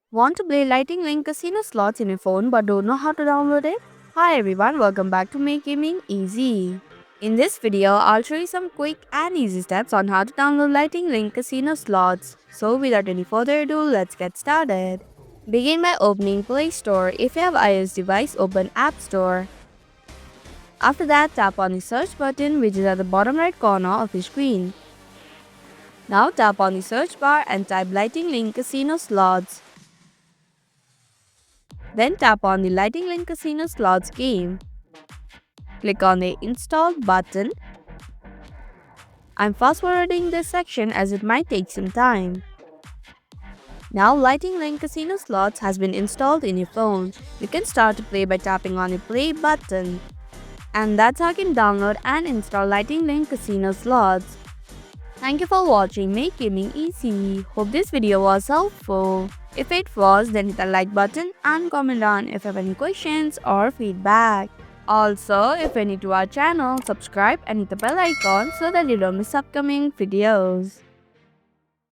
Want to play Lighting Link Casino slots in your phone but don't know how to download it? Hi everyone, welcome back to Make Gaming Easy. In this video, I'll show you some quick and easy steps on how to download Lighting Link Casino slots. So without any further ado, let's get started. Begin by opening Play Store. If you have iOS device, open App Store. After that, tap on the search button which is at the bottom right corner of your screen. Now tap on the search bar and type Lighting Link Casino Slots. Then tap on the Lighting Link Casino Slots game. Click on the Install button. I'm fast forwarding this section as it might take some time. Now Lighting Link Casino Slots has been installed in your phone. You can start to play by tapping on the play button. And that's how you can download and install Lighting Link Casino Slots. Thank you for watching Make Gaming Easy. Hope this video was helpful. If it was, then hit the like button and comment down if you have any questions or feedback. Also, if you're new to our channel, subscribe and hit the bell icon so that you don't miss upcoming videos.